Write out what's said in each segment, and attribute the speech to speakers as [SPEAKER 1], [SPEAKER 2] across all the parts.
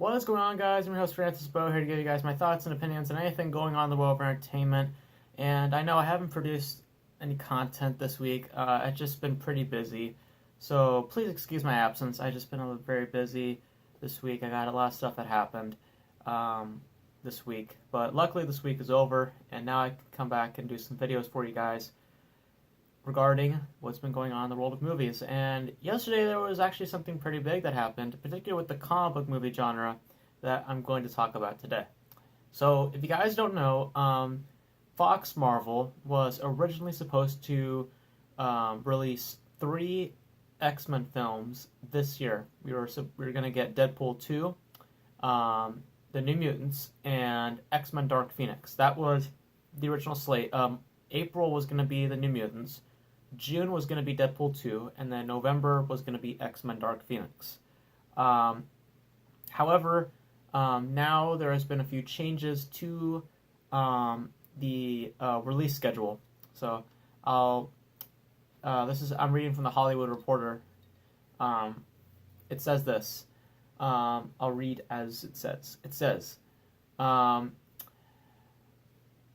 [SPEAKER 1] What is going on, guys? I'm your host, Francis Beau, here to give you guys my thoughts and opinions on anything going on in the world of entertainment. And I know I haven't produced any content this week. I've just been pretty busy. So please excuse my absence. I've just been very busy this week. I got a lot of stuff that happened this week. But luckily, this week is over, and now I can come back and do some videos for you guys regarding what's been going on in the world of movies. And yesterday there was actually something pretty big that happened, particularly with the comic book movie genre that I'm going to talk about today. So if you guys don't know, Fox Marvel was originally supposed to release 3 X-Men films this year. We were going to get Deadpool 2, The New Mutants, and X-Men Dark Phoenix. That was the original slate. April was going to be The New Mutants, June was going to be Deadpool 2, and then November was going to be X-Men Dark Phoenix. However, now there has been a few changes to the release schedule. So I'm reading from the Hollywood Reporter. It says this. I'll read as it says. It says,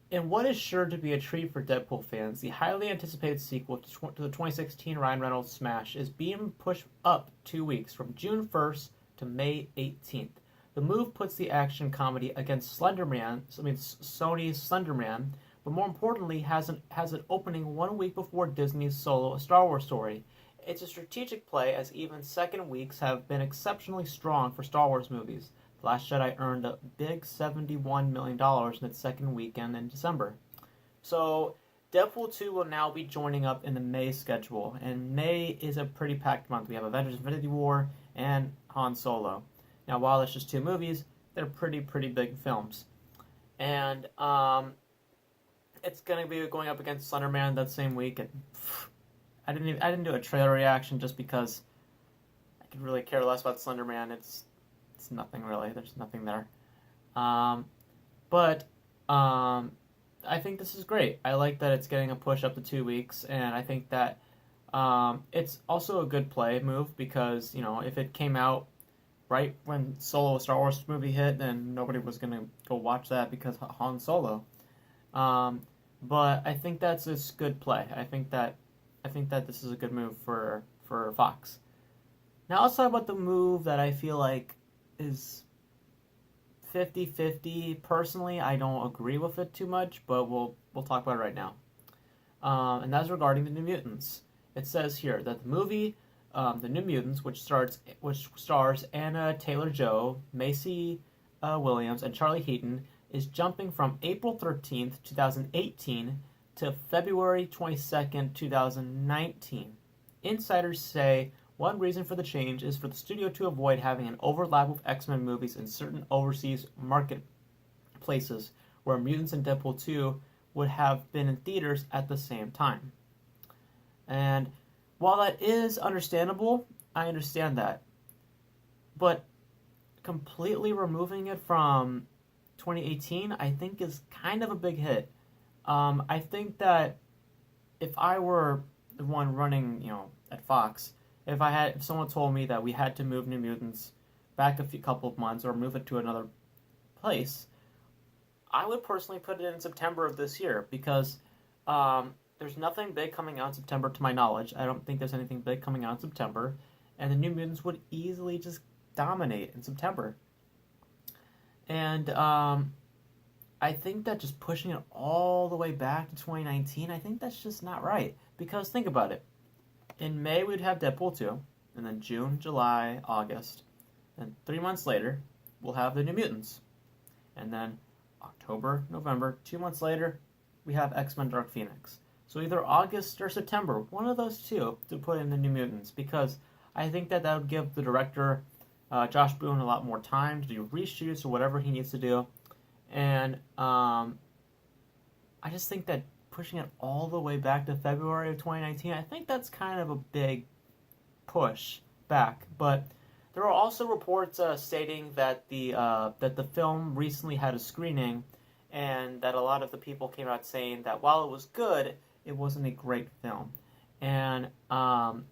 [SPEAKER 1] in what is sure to be a treat for Deadpool fans, the highly anticipated sequel to the 2016 Ryan Reynolds smash is being pushed up 2 weeks, from June 1st to May 18th. The move puts the action comedy against Sony's Slender Man, but more importantly has it opening 1 week before Disney's Solo: A Star Wars Story. It's a strategic play, as even second weeks have been exceptionally strong for Star Wars movies. The Last Jedi earned a big $71 million in its second weekend in December. So Deadpool 2 will now be joining up in the May schedule, and May is a pretty packed month. We have Avengers Infinity War and Han Solo. Now, while it's just 2 movies, they're pretty big films. And it's going to be going up against Slender Man that same week. And I didn't do a trailer reaction just because I could really care less about Slender Man. It's nothing really. There's nothing there. But I think this is great. I like that it's getting a push up to 2 weeks, and I think that it's also a good play move because, if it came out right when Solo: Star Wars movie hit, then nobody was going to go watch that because Han Solo. But I think that's just good play. I think that this is a good move for Fox. Now let's talk about the move that I feel like is 50-50. Personally, I don't agree with it too much, but we'll talk about it right now. And that's regarding the New Mutants. It says here that the movie, The New Mutants, which stars Anna Taylor-Joy, Macy Williams, and Charlie Heaton, is jumping from April 13th, 2018 to February 22nd, 2019. Insiders say one reason for the change is for the studio to avoid having an overlap with X-Men movies in certain overseas marketplaces where Mutants and Deadpool 2 would have been in theaters at the same time. And while that is understandable, I understand that. But completely removing it from 2018, I think is kind of a big hit. I think that if I were the one running, at Fox, if someone told me that we had to move New Mutants back a couple of months or move it to another place, I would personally put it in September of this year because there's nothing big coming out in September to my knowledge. I don't think there's anything big coming out in September, and the New Mutants would easily just dominate in September. And I think that just pushing it all the way back to 2019, I think that's just not right. Because think about it. In May, we'd have Deadpool 2, and then June, July, August. And 3 months later, we'll have the New Mutants. And then October, November, 2 months later, we have X-Men Dark Phoenix. So either August or September, one of those two, to put in the New Mutants. Because I think that would give the director, Josh Boone, a lot more time to do reshoots or whatever he needs to do. And I just think that pushing it all the way back to February of 2019, I think that's kind of a big push back. But there are also reports stating that the film recently had a screening, and that a lot of the people came out saying that while it was good, it wasn't a great film. And the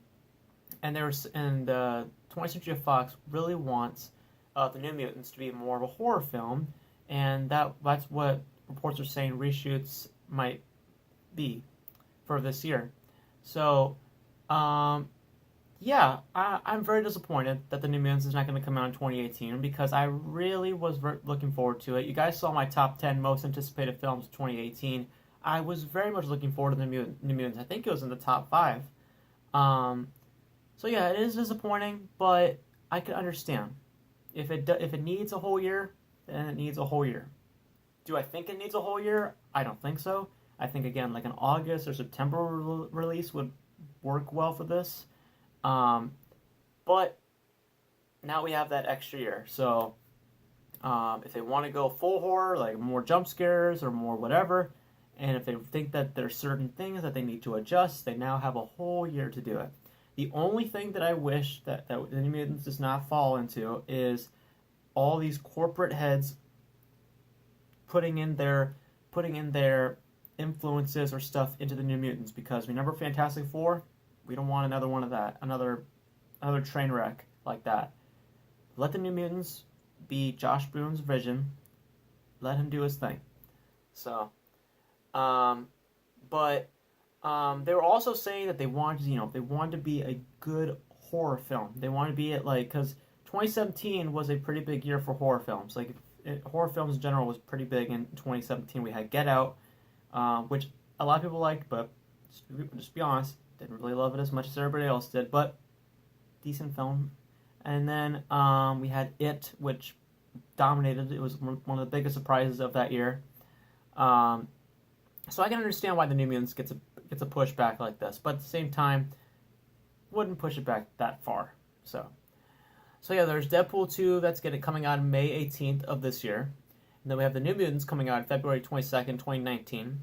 [SPEAKER 1] 20th Century Fox really wants the New Mutants to be more of a horror film, and that's what reports are saying reshoots might be for this year. So, yeah, I'm very disappointed that the New Mutants is not going to come out in 2018 because I really was looking forward to it. You guys saw my top 10 most anticipated films of 2018. I was very much looking forward to the New Mutants. I think it was in the top 5. So yeah, it is disappointing, but I can understand. If it needs a whole year, then it needs a whole year. Do I think it needs a whole year? I don't think so. I think, again, like an August or September release would work well for this. But now we have that extra year. So if they want to go full horror, like more jump scares or more whatever, and if they think that there's certain things that they need to adjust, they now have a whole year to do it. The only thing that I wish that the New Mutants does not fall into is all these corporate heads putting in their influences or stuff into the New Mutants, because remember Fantastic Four? We don't want another one of that, another train wreck like that. Let the New Mutants be Josh Boone's vision. Let him do his thing. So, but they were also saying that they wanted to be a good horror film. They wanted to be because 2017 was a pretty big year for horror films. Horror films in general was pretty big in 2017. We had Get Out, which a lot of people liked, but just be honest, didn't really love it as much as everybody else did, but decent film. And then we had It, which dominated. It was one of the biggest surprises of that year. So I can understand why the New Mutants gets a pushback like this, but at the same time, wouldn't push it back that far. So yeah, there's Deadpool 2 that's coming out May 18th of this year. And then we have the New Mutants coming out February 22nd, 2019.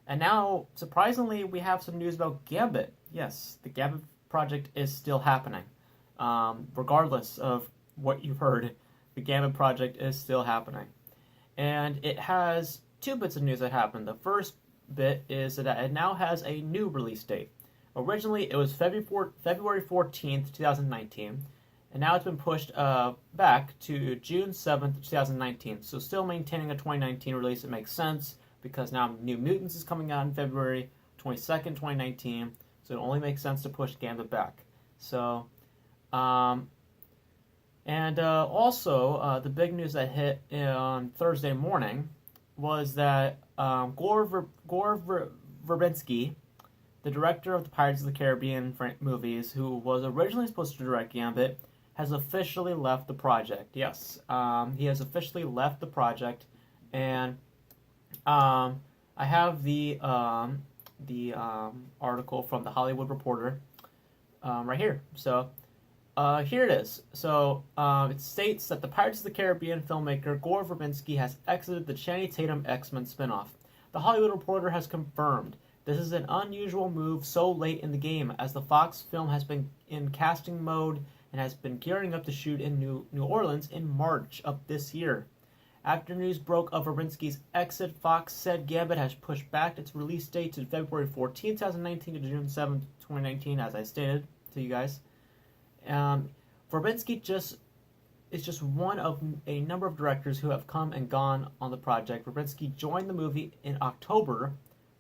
[SPEAKER 1] And now, surprisingly, we have some news about Gambit. Yes, the Gambit project is still happening. Regardless of what you've heard, the Gambit project is still happening. And it has 2 bits of news that happened. The first bit is that it now has a new release date. Originally, it was February 14th, 2019. And now it's been pushed back to June 7th, 2019. So still maintaining a 2019 release. It makes sense because now New Mutants is coming out in February 22nd, 2019. So it only makes sense to push Gambit back. So, also, the big news that hit on Thursday morning was that Gore Verbinski, the director of the Pirates of the Caribbean movies, who was originally supposed to direct Gambit, has officially left the project. Yes, he has officially left the project, and I have the article from the Hollywood Reporter right here. So here it is. So it states that the Pirates of the Caribbean filmmaker Gore Verbinski has exited the Channing Tatum X-Men spinoff. The Hollywood Reporter has confirmed this is an unusual move so late in the game, as the Fox film has been in casting mode and has been gearing up to shoot in New Orleans in March of this year. After news broke of Verbinski's exit, Fox said Gambit has pushed back its release date to February 14, 2019 to June 7, 2019, as I stated to you guys. Verbinski is just one of a number of directors who have come and gone on the project. Verbinski joined the movie in October,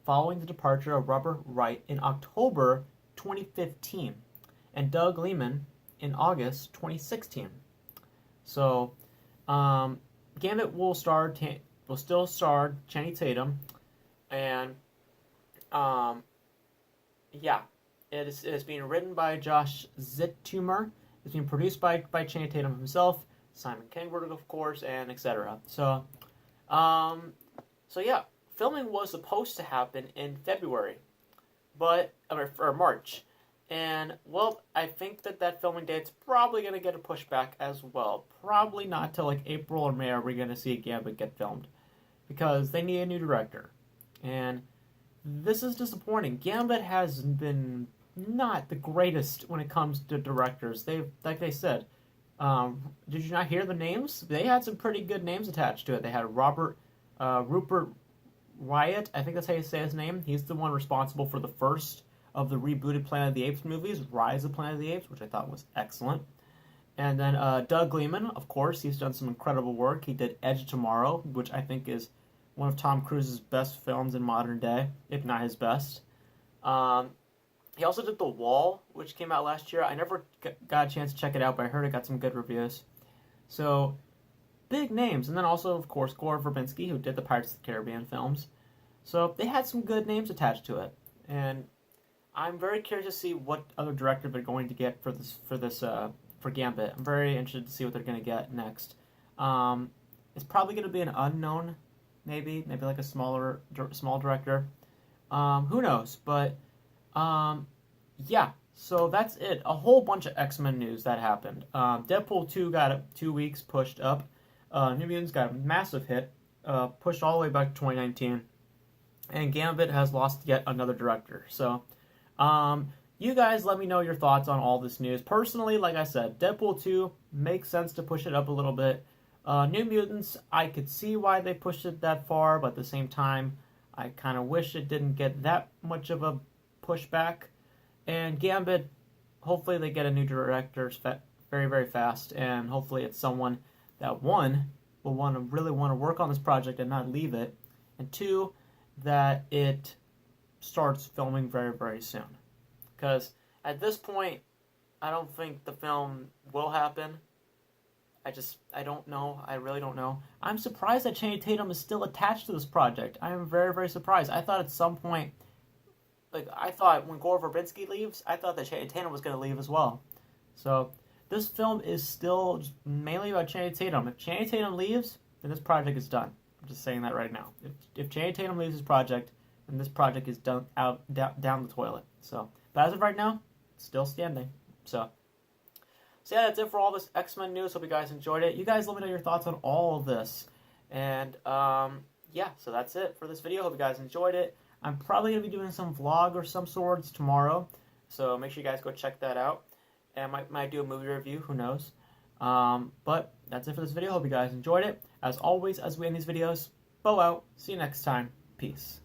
[SPEAKER 1] following the departure of Robert Wright in October 2015, and Doug Liman in August 2016. So, Gambit will still star Channing Tatum, and yeah, it is being written by Josh Zittumer. It's being produced by Channing Tatum himself, Simon Kinberg, of course, and etc. So yeah, filming was supposed to happen in February, or March. And, well, I think that filming date's probably going to get a pushback as well. Probably not till April or May are we going to see Gambit get filmed, because they need a new director. And this is disappointing. Gambit has been not the greatest when it comes to directors. Like they said, did you not hear the names? They had some pretty good names attached to it. They had Rupert Wyatt, I think that's how you say his name. He's the one responsible for the first of the rebooted Planet of the Apes movies, Rise of Planet of the Apes, which I thought was excellent. And then Doug Liman, of course, he's done some incredible work. He did Edge of Tomorrow, which I think is one of Tom Cruise's best films in modern day, if not his best. Um, he also did The Wall, which came out last year. I never got a chance to check it out, but I heard it got some good reviews. So, big names. And then also, of course, Gore Verbinski, who did the Pirates of the Caribbean films. So, they had some good names attached to it. And I'm very curious to see what other director they're going to get for Gambit. I'm very interested to see what they're going to get next. It's probably going to be an unknown, maybe like a small director. Who knows? But yeah. So that's it. A whole bunch of X-Men news that happened. Deadpool 2 got 2 weeks pushed up. New Mutants got a massive hit, pushed all the way back to 2019. And Gambit has lost yet another director. So, you guys let me know your thoughts on all this news. Personally, like I said, Deadpool 2 makes sense to push it up a little bit. New Mutants, I could see why they pushed it that far, but at the same time, I kind of wish it didn't get that much of a pushback. And Gambit, hopefully they get a new director very, very fast, and hopefully it's someone that, one, will really want to work on this project and not leave it, and two, that it starts filming very, very soon. Because at this point, I don't think the film will happen. I don't know. I really don't know. I'm surprised that Channing Tatum is still attached to this project. I am very, very surprised. I thought at some point, I thought when Gore Verbinski leaves, I thought that Channing Tatum was going to leave as well. So, this film is still mainly about Channing Tatum. If Channing Tatum leaves, then this project is done. I'm just saying that right now. If Channing Tatum leaves this project, then this project is down the toilet. So, but as of right now, it's still standing. So yeah, that's it for all this X-Men news. Hope you guys enjoyed it. You guys let me know your thoughts on all of this. And yeah, so that's it for this video. Hope you guys enjoyed it. I'm probably going to be doing some vlog or some sorts tomorrow. So make sure you guys go check that out. And I might do a movie review. Who knows? But that's it for this video. Hope you guys enjoyed it. As always, as we end these videos, Beau out. See you next time. Peace.